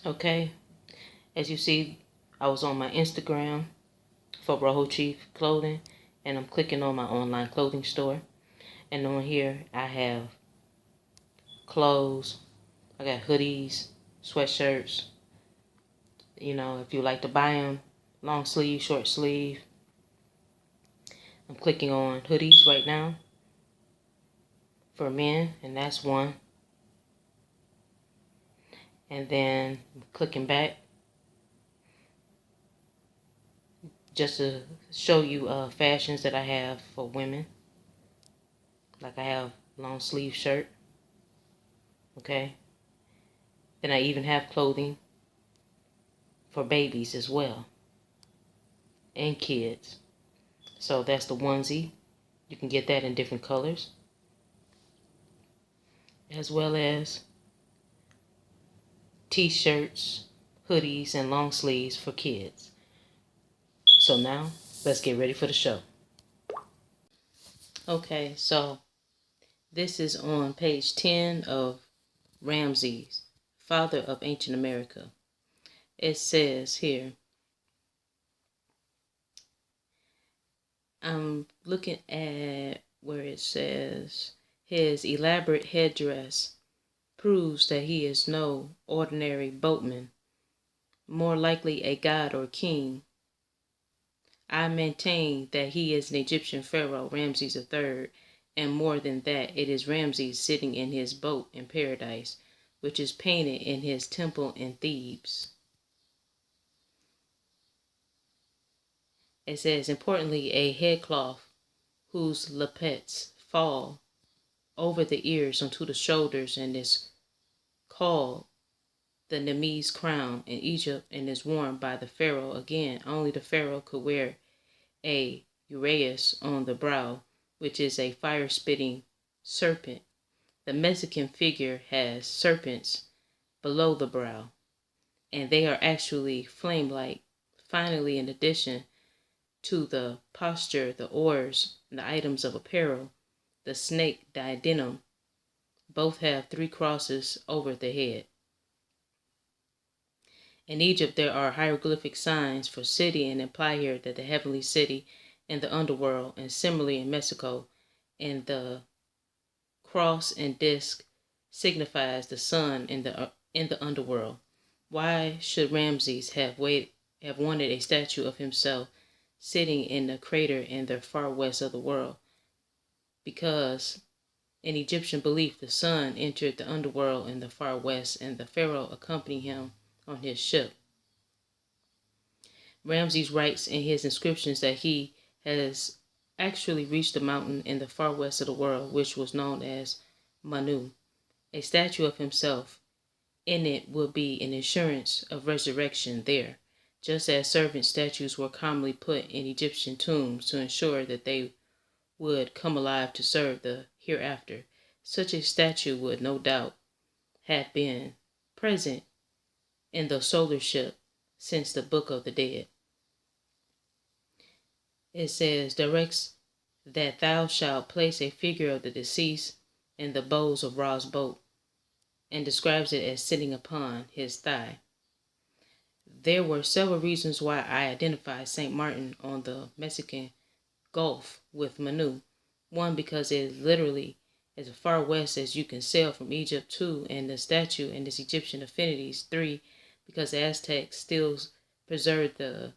Okay, as you see, I was on my Instagram for Rojo Chief Clothing, and I'm clicking on my online clothing store. And on here, I have clothes. I got hoodies, sweatshirts. If you like to buy them, long sleeve, short sleeve. I'm clicking on hoodies right now for men, and that's one. And then I'm clicking back just to show you fashions that I have for women. Like I have long sleeve shirt. Okay. Then I even have clothing for babies as well and kids. So that's the onesie. You can get that in different colors, as well as t-shirts, hoodies, and long sleeves for kids. So now let's get ready for the show. Okay, so this is on page 10 of Rameses, father of ancient America. It says here, I'm looking at where it says, his elaborate headdress proves that he is no ordinary boatman, more likely a god or king. I maintain that he is an Egyptian pharaoh, Ramses III, and more than that, it is Ramses sitting in his boat in paradise, which is painted in his temple in Thebes. It says, importantly, a headcloth whose lappets fall over the ears onto the shoulders and is called the Nemes crown in Egypt and is worn by the pharaoh. Again, only the pharaoh could wear a uraeus on the brow, which is a fire-spitting serpent. The Mexican figure has serpents below the brow, and they are actually flame-like. Finally, in addition to the posture, the oars, and the items of apparel, the snake diadem, both have 3 crosses over the head. In Egypt, there are hieroglyphic signs for city and imply here that the heavenly city and the underworld, and similarly in Mexico, and the cross and disc signifies the sun in the underworld. Why should Ramses have wanted a statue of himself sitting in the crater in the far west of the world? Because in Egyptian belief, the sun entered the underworld in the far west, and the pharaoh accompanied him on his ship. Ramses writes in his inscriptions that he has actually reached the mountain in the far west of the world, which was known as Manu. A statue of himself in it would be an assurance of resurrection there, just as servant statues were commonly put in Egyptian tombs to ensure that they would come alive to serve the hereafter. Such a statue would no doubt have been present in the solar ship since the Book of the Dead. It says, directs that thou shalt place a figure of the deceased in the bows of Ra's boat, and describes it as sitting upon his thigh. There were several reasons why I identified St. Martin on the Mexican Gulf with Manu. One, because it is literally as far west as you can sail from Egypt. 2, and the statue and its Egyptian affinities. 3, because the Aztecs still preserved the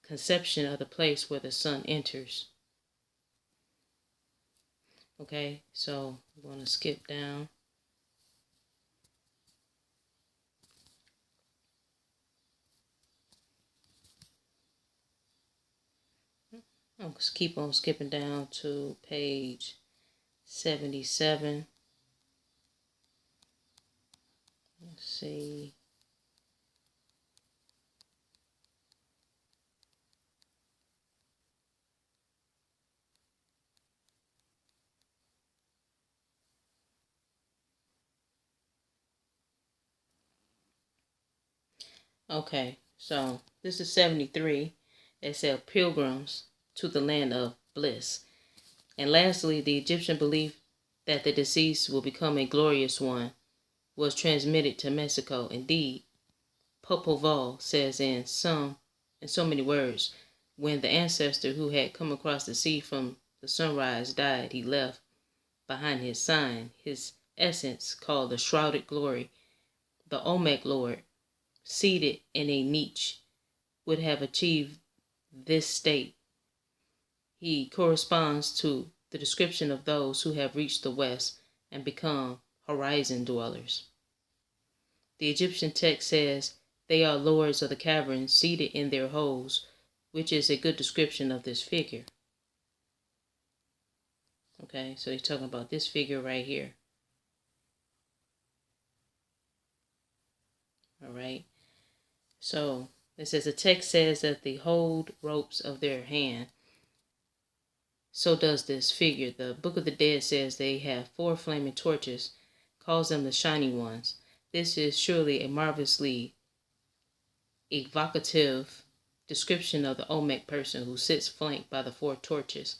conception of the place where the sun enters. Okay, so I'm going to skip down. I'll keep on skipping down to page 77. Let's see. Okay, so this is 73. It said pilgrims to the land of bliss. And lastly, the Egyptian belief that the deceased will become a glorious one was transmitted to Mexico. Indeed, Popov says in so many words, when the ancestor who had come across the sea from the sunrise died, he left behind his sign, his essence called the shrouded glory. The Olmec Lord, seated in a niche, would have achieved this state. He corresponds to the description of those who have reached the west and become horizon dwellers. The Egyptian text says they are lords of the caverns seated in their holes, which is a good description of this figure. Okay, so he's talking about this figure right here. All right. So it says the text says that they hold ropes of their hand. So does this figure. The Book of the Dead says they have 4 flaming torches, calls them the shining ones. This is surely a marvelously evocative description of the Olmec person who sits flanked by the 4 torches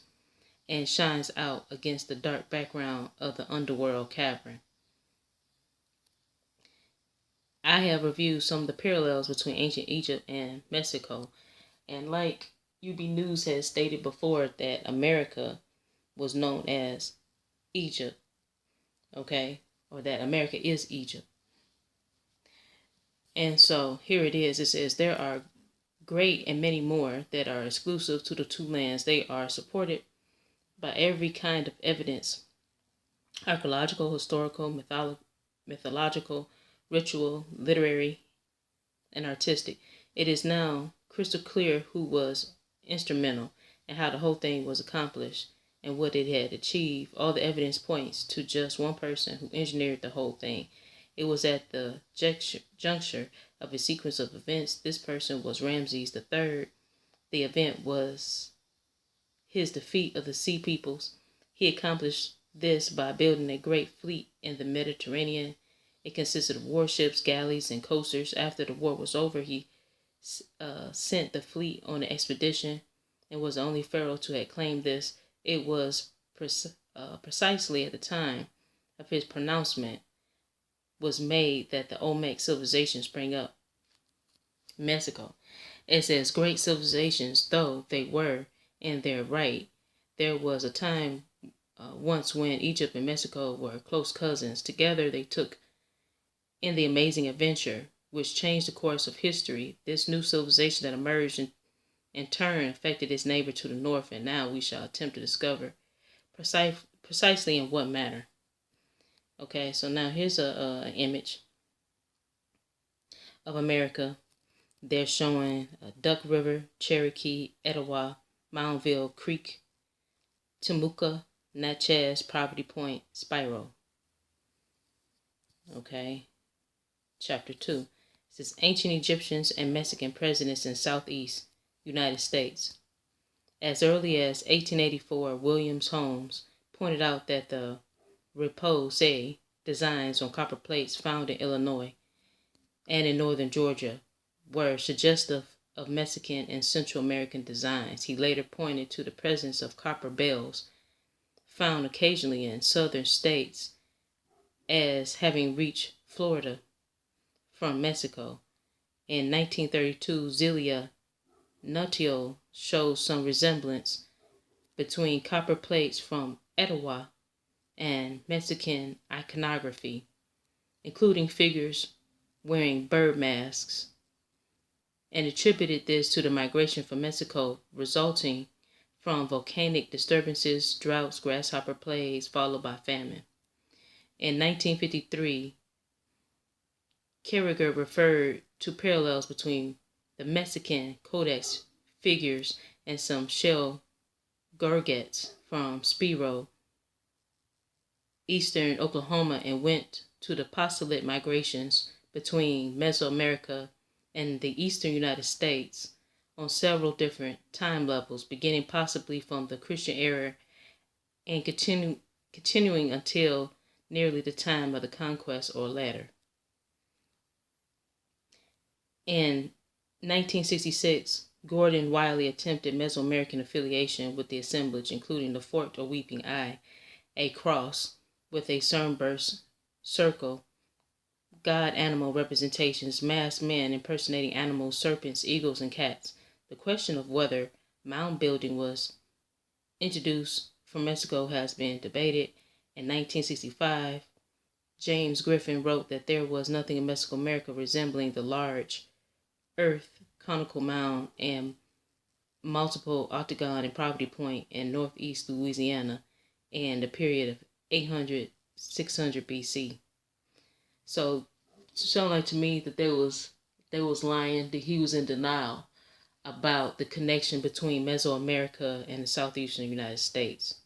and shines out against the dark background of the underworld cavern. I have reviewed some of the parallels between ancient Egypt and Mexico, and like UB News has stated before, that America was known as Egypt, okay, or that America is Egypt. And so here it is. It says there are great and many more that are exclusive to the 2 lands. They are supported by every kind of evidence: archaeological, historical, mythological, ritual, literary, and artistic. It is now crystal clear who was instrumental and how the whole thing was accomplished and what it had achieved. All the evidence points to just one person who engineered the whole thing. It was at the juncture of a sequence of events. This person was Rameses III. The event was his defeat of the Sea Peoples. He accomplished this by building a great fleet in the Mediterranean. It consisted of warships, galleys, and coasters. After the war was over, he sent the fleet on an expedition and was the only pharaoh to have claimed this. It was precisely at the time of his pronouncement was made that the Olmec civilization sprang up. Mexico. It says great civilizations, though they were in their right. There was a time once when Egypt and Mexico were close cousins. Together they took in the amazing adventure which changed the course of history. This new civilization that emerged in turn affected its neighbor to the north, and now we shall attempt to discover precisely in what manner. Okay, so now here's an image of America. They're showing Duck River, Cherokee, Etowah, Moundville Creek, Timucua, Natchez, Property Point, Spiro. Okay, chapter 2. It says ancient Egyptians and Mexican presidents in Southeast United States. As early as 1884, Williams Holmes pointed out that the repose designs on copper plates found in Illinois and in northern Georgia were suggestive of Mexican and Central American designs. He later pointed to the presence of copper bells found occasionally in southern states as having reached Florida from Mexico. In 1932, Zelia Nutio shows some resemblance between copper plates from Etowah and Mexican iconography, including figures wearing bird masks, and attributed this to the migration from Mexico resulting from volcanic disturbances, droughts, grasshopper plagues, followed by famine. In 1953, Carragher referred to parallels between the Mexican codex figures and some shell gorgets from Spiro, eastern Oklahoma, and went to the postulate migrations between Mesoamerica and the eastern United States on several different time levels, beginning possibly from the Christian era and continuing until nearly the time of the conquest or later. In 1966, Gordon Wiley attempted Mesoamerican affiliation with the assemblage, including the forked or weeping eye, a cross with a sunburst circle, god animal representations, masked men impersonating animals, serpents, eagles, and cats. The question of whether mound building was introduced from Mexico has been debated. In 1965, James Griffin wrote that there was nothing in Mesoamerica resembling the large earth conical mound and multiple octagon and Property Point in northeast Louisiana in the period of 800 600 BC. So it sounded like to me that they was lying, that he was in denial about the connection between Mesoamerica and the southeastern United States.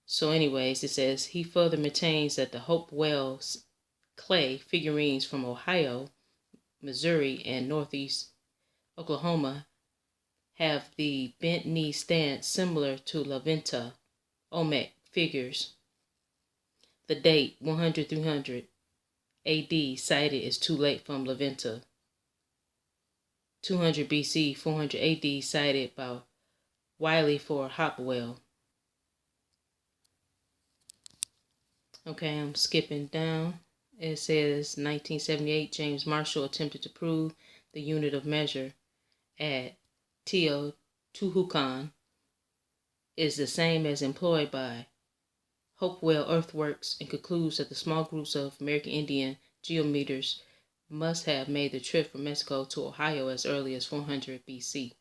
So anyways, it says he further maintains that the Hopewell clay figurines from Ohio, Missouri, and northeast Oklahoma have the bent knee stance similar to La Venta olmec figures. The date 100-300 AD cited is too late from La Venta. 200 BC, 400 AD cited by Wiley for Hopewell. Okay, I'm skipping down. It says 1978, James Marshall attempted to prove the unit of measure at Teotihuacan is the same as employed by Hopewell Earthworks, and concludes that the small groups of American Indian geometers must have made the trip from Mexico to Ohio as early as 400 BC.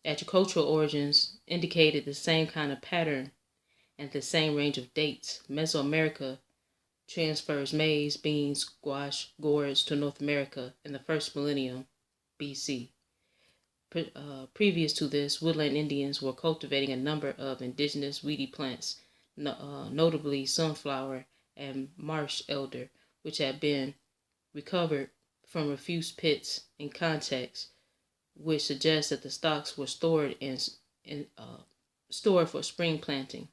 Agricultural origins indicated the same kind of pattern and the same range of dates. Mesoamerica transfers maize, beans, squash, gourds to North America in the first millennium BC. Previous to this, woodland Indians were cultivating a number of indigenous weedy plants, notably sunflower and marsh elder, which had been recovered from refuse pits in contexts, which suggests that the stocks were stored stored for spring planting.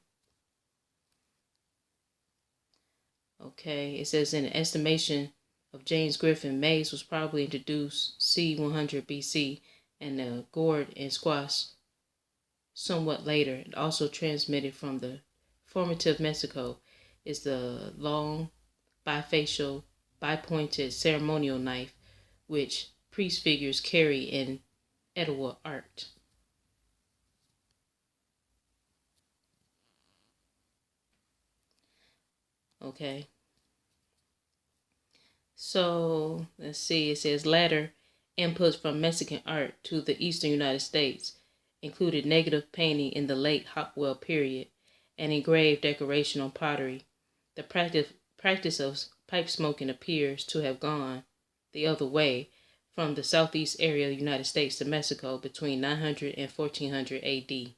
Okay, it says in an estimation of James Griffin, maize was probably introduced c. 100 BC, and the gourd and squash somewhat later. And also transmitted from the formative Mexico is the long, bifacial, bipointed ceremonial knife, which priest figures carry in Etowah art. Okay. So let's see. It says latter inputs from Mexican art to the eastern United States included negative painting in the late Hopewell period and engraved decoration on pottery. The practice of pipe smoking appears to have gone the other way from the southeast area of the United States to Mexico between 900 and 1400 AD.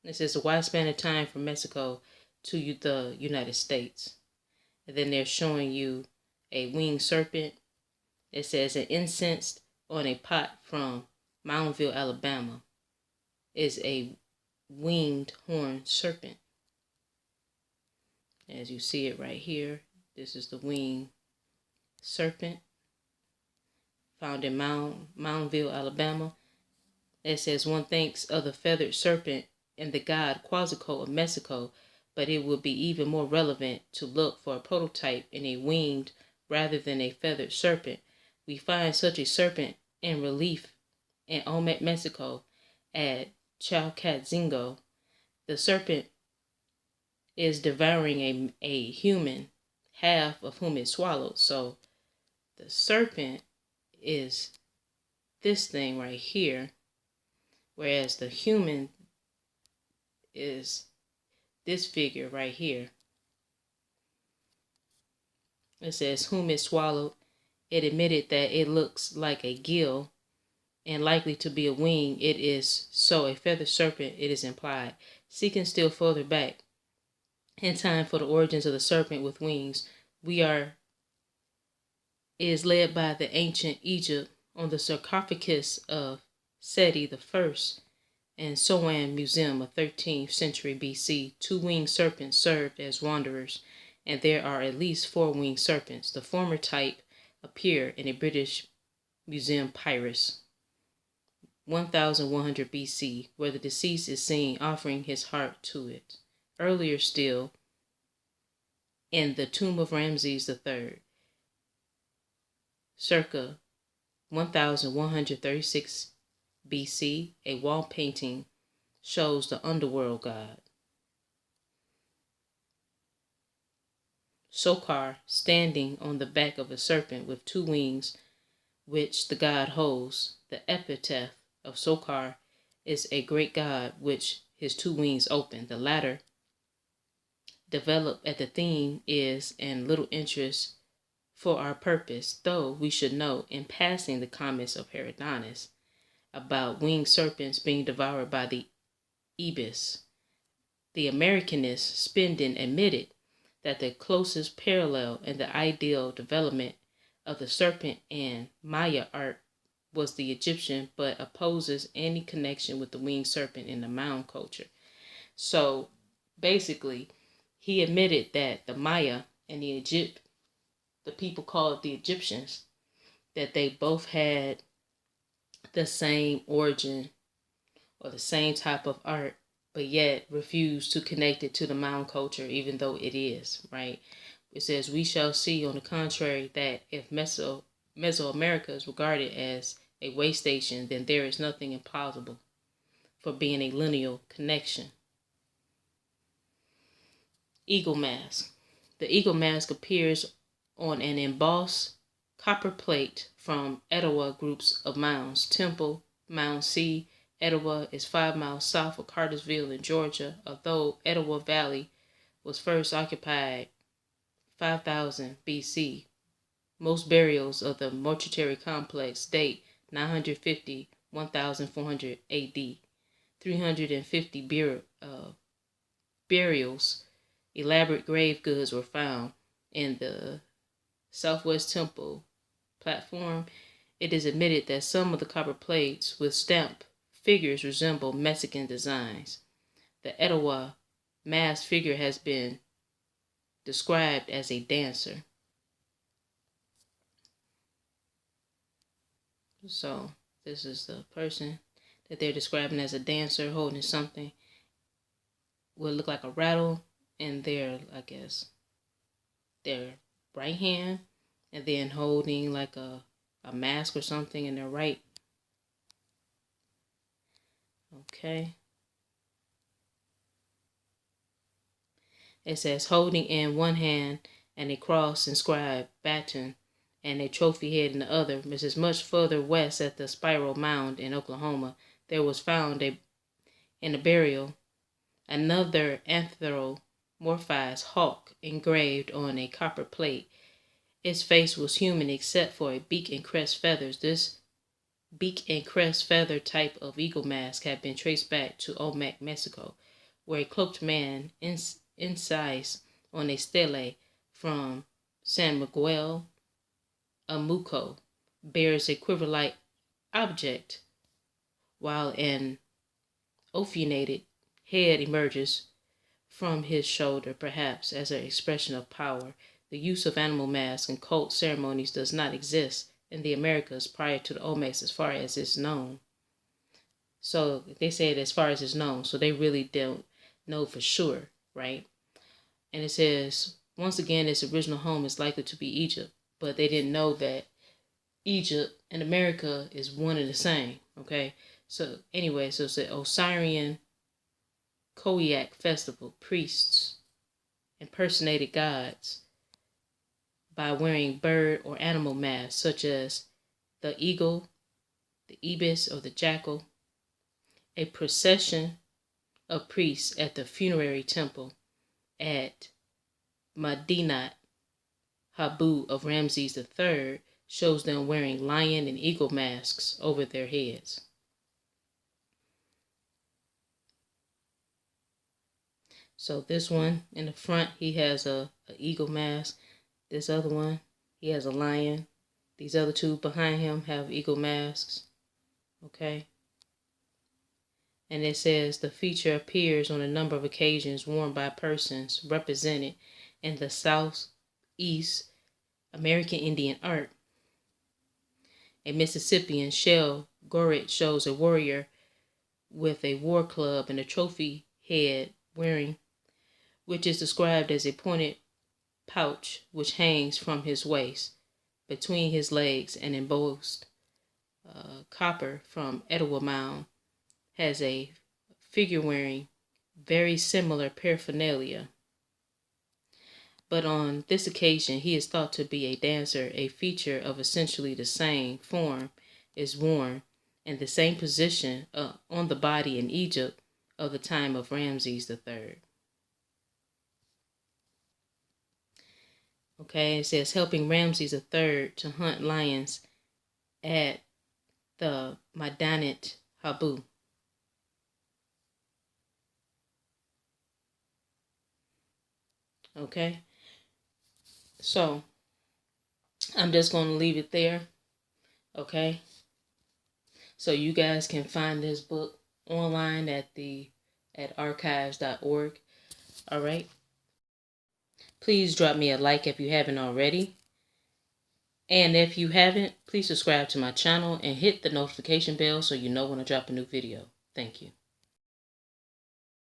This is a wide span of time from Mexico to the United States. And then they're showing you a winged serpent. It says an incense on a pot from Moundville, Alabama is a winged horned serpent. As you see it right here, this is the winged serpent found in Moundville, Alabama. It says one thinks of the feathered serpent and the god Quetzalcoatl of Mexico, but it would be even more relevant to look for a prototype in a winged rather than a feathered serpent. We find such a serpent in relief in Olmec, Mexico at Chalcatzingo. The serpent is devouring a human, half of whom it swallowed. So the serpent is this thing right here, whereas the human is this figure right here. It says whom it swallowed. It admitted that it looks like a gill and likely to be a wing. It is so a feathered serpent, it is implied. Seeking still further back in time for the origins of the serpent with wings, is led by the ancient Egypt on the sarcophagus of Seti I and Soan Museum of 13th century BC. Two winged serpents served as wanderers, and there are at least four winged serpents. The former type appear in a British Museum Pyrus, 1100 BC, where the deceased is seen offering his heart to it. Earlier still, in the tomb of Rameses III, circa 1136 BC. A wall painting shows the underworld god Sokar standing on the back of a serpent with two wings, which the god holds. The epithet of Sokar is a great god, which his two wings open. The latter, developed at the theme, is and little interest for our purpose, though we should note in passing the comments of Herodotus about winged serpents being devoured by the ibis. The Americanist Spindon admitted that the closest parallel in the ideal development of the serpent in Maya art was the Egyptian, but opposes any connection with the winged serpent in the mound culture. So basically, he admitted that the Maya and the people called the Egyptians, that they both had the same origin or the same type of art, but yet refuse to connect it to the mound culture, even though it is, right? It says, we shall see, on the contrary, that if Mesoamerica is regarded as a way station, then there is nothing impossible for being a lineal connection. Eagle mask. The eagle mask appears on an embossed copper plate from Etowah groups of mounds. Temple, Mound C. Etowah is 5 miles south of Cartersville in Georgia, although Etowah Valley was first occupied 5000 BC. Most burials of the mortuary complex date 950 1400 AD. 350 burials, elaborate grave goods were found in the Southwest Temple platform. It is admitted that some of the copper plates with stamped figures resemble Mexican designs. The Etowah masked figure has been described as a dancer. So this is the person that they're describing as a dancer holding something. Would look like a rattle in their, I guess, their right hand, and then holding like a mask or something in their right. Okay. It says holding in one hand and a cross inscribed baton and a trophy head in the other. This is much further west at the Spiral Mound in Oklahoma. There was found in a burial another anthropomorphized hawk engraved on a copper plate. Its face was human except for a beak and crest feathers. This beak and crest feather type of eagle mask had been traced back to Olmecs, Mexico, where a cloaked man incised on a stele from San Miguel Amuco bears a quiver-like object, while an ophiated head emerges from his shoulder, perhaps as an expression of power. The use of animal masks in cult ceremonies does not exist in the Americas prior to the Olmecs, as far as it's known. So they said as far as it's known, so they really don't know for sure, right? And it says, once again, its original home is likely to be Egypt, but they didn't know that Egypt and America is one and the same, okay? So anyway, so it's the Osirian Koyak festival. Priests impersonated gods by wearing bird or animal masks, such as the eagle, the ibis, or the jackal. A procession of priests at the funerary temple at Madinat Habu of Ramses III shows them wearing lion and eagle masks over their heads. So this one in the front, he has a eagle mask. This other one, he has a lion. These other two behind him have eagle masks. Okay. And it says the feature appears on a number of occasions worn by persons represented in the Southeast American Indian art. A Mississippian shell goret shows a warrior with a war club and a trophy head wearing, which is described as a pointed pouch which hangs from his waist between his legs and embossed copper from Etowah Mound has a figure wearing very similar paraphernalia. But on this occasion, he is thought to be a dancer. A feature of essentially the same form is worn in the same position on the body in Egypt of the time of Rameses III. Okay, it says helping Ramses III to hunt lions at the Maidanet Habu. Okay, so I'm just going to leave it there. Okay, so you guys can find this book online at archives.org. All right. Please drop me a like if you haven't already. And if you haven't, please subscribe to my channel and hit the notification bell so you know when I drop a new video. Thank you.